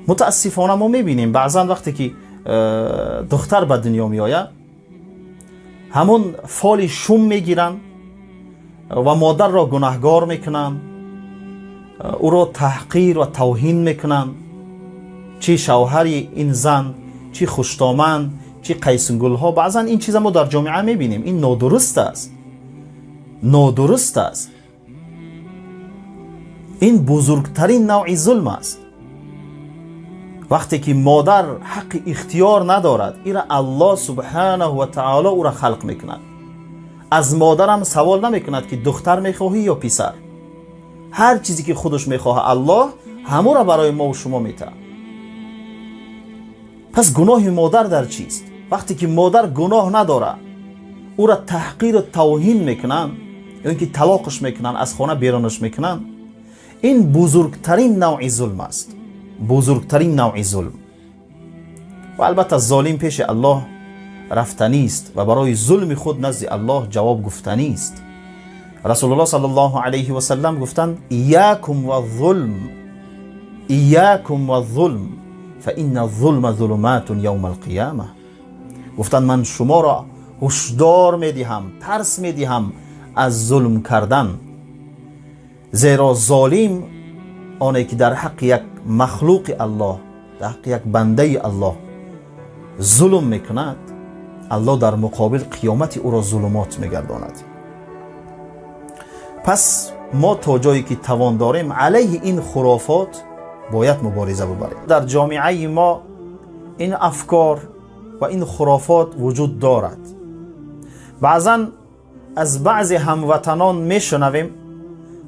متاسفانه ما میبینیم بعضا وقتی که دختر به دنیا میآید همون فال شوم میگیرن و مادر را گناهگار میکنن، او را تحقیر و توهین میکنن. چه شوهر این زن، چه خوشتامن، چه قیسنگل ها. بعضا این چیزا ما در جامعه میبینیم. این نادرست است، نادرست است. این بزرگترین نوع ظلم است. وقتی که مادر حق اختیار ندارد، ایرا الله سبحانه و تعالی او را خلق میکند. از مادر هم سوال نمیکند که دختر میخواهی یا پسر. هر چیزی که خودش میخواه الله همو را برای ما و شما میده. پس گناه مادر در چیست؟ وقتی که مادر گناه نداره او را تحقیر و توهین میکنن یا اینکه طلاقش میکنن، از خانه بیرونش میکنن، این بزرگترین نوع ظلم است. بزرگترین نوع ظلم. و البته ظالم پیش الله رفتنی است و برای ظلم خود نزد الله جواب گفتنی است. رسول الله صلی الله علیه و سلم گفتند ایاکم و الظلم، ایاکم و الظلم فإن الظلم ظلمات یوم القیامه. گفتند من شما را هشدار میدهم، ترس میدهم از ظلم کردن، زیرا ظالم آنی که در حق یک مخلوق الله، در حق یک بنده الله ظلم میکند، الله در مقابل قیامت او را ظلمات میگرداند. پس ما تا جایی که توان داریم علیه این خرافات باید مبارزه ببریم. در جامعه ما این افکار و این خرافات وجود دارد. بعضا از بعضی هموطنان میشنویم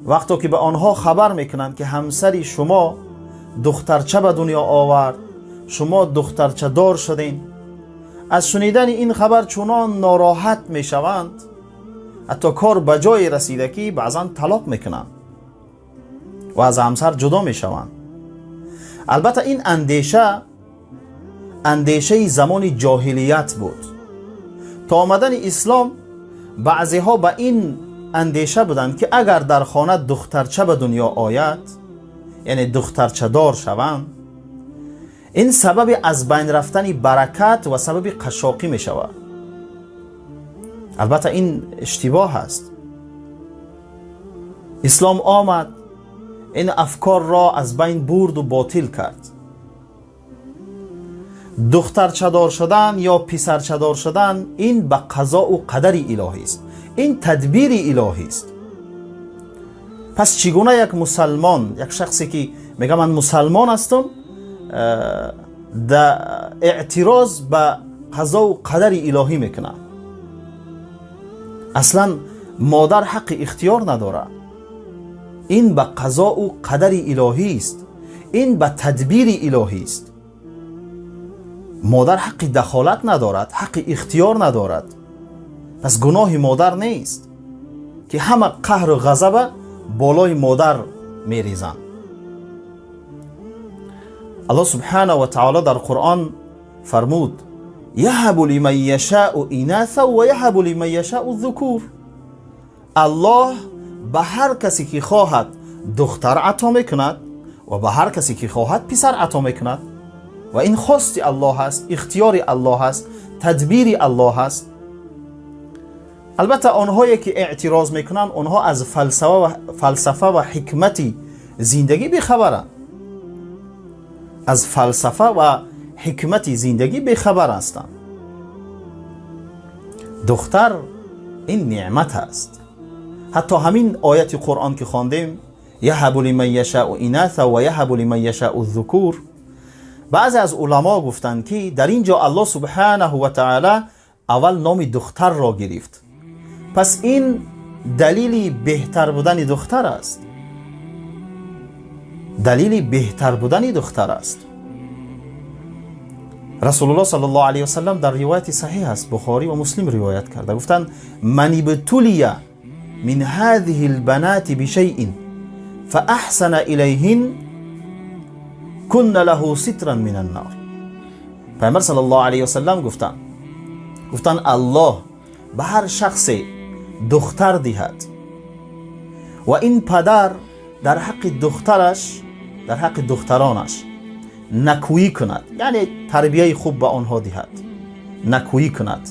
وقتی که به آنها خبر میکنند که همسری شما دخترچه به دنیا آورد، شما دخترچه دار شدین، از شنیدن این خبر چنان ناراحت میشوند حتی کار به جای رسیده که بعضا طلاق میکنند و از همسر جدا میشوند. البته این اندیشه زمان جاهلیت بود. تا آمدن اسلام بعضی ها به این اندیشه بودند که اگر در خانه دخترچه به دنیا آید، یعنی دخترچه دار شوند، این سبب از بین رفتن برکت و سبب قشاقی می شود. البته این اشتباه است. اسلام آمد این افکار را از بین برد و باطل کرد. دخترچه دار شدن یا پسرچه دار شدن این به قضا و قدر الهی است، این تدبیر الهی است. پس چگونه یک مسلمان، یک شخصی که میگه من مسلمان هستم، در اعتراض به قضا و قدر الهی میکنه؟ اصلا مادر حق اختیار نداره. این به قضا و قدر الهی است، این به تدبیر الهی است. مادر حق دخالت ندارد، حق اختیار ندارد. پس گناه مادر نیست که همه قهر و غضب بالای مادر میریزند. الله سبحانه و تعالی در قرآن فرمود یهب لمن یشاء اناثا و یهب لمن یشاء الذکور. الله به هر کسی که خواهد دختر عطا میکند و به هر کسی که خواهد پسر عطا میکند. و این خواست الله هست، اختیار الله هست، تدبیر الله هست. البته آنهایی که اعتراض میکنن آنها از فلسفه و حکمت زندگی بیخبرند. از فلسفه و حکمت زندگی بیخبر هستند. دختر این نعمت است. حتی همین آیت قرآن که خواندیم یهب لمن یشاء اناثا و یهب لمن یشاء الذکور، بعضی از علما گفتند که در اینجا الله سبحانه و تعالی اول نام دختر را گرفت. پس این دلیل بهتر بودن دختر است. دلیل بهتر بودن دختر است. رسول الله صلی الله علیه و سلم در روایت صحیح است، بخاری و مسلم روایت کرده، گفتند من ابتلی من هذه البنات بشیء فاحسن الیهن کن له سترا من النار. پیامبر صلی الله علیه و سلم گفتند الله به هر شخص دختر دهد و این پدر در حق دخترش، در حق دخترانش نکویی کند، یعنی تربیه خوب به آنها دهد، نکویی کند.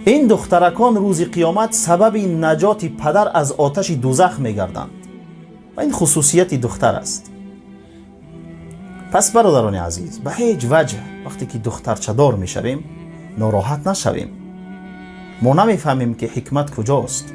این دخترکان روز قیامت سبب نجات پدر از آتش دوزخ میگردند و این خصوصیت دختر است. پس برادران عزیز، به هیچ وجه وقتی که دخترچه دار میشویم ناراحت نشویم. ما نمیفهمیم که حکمت کجاست.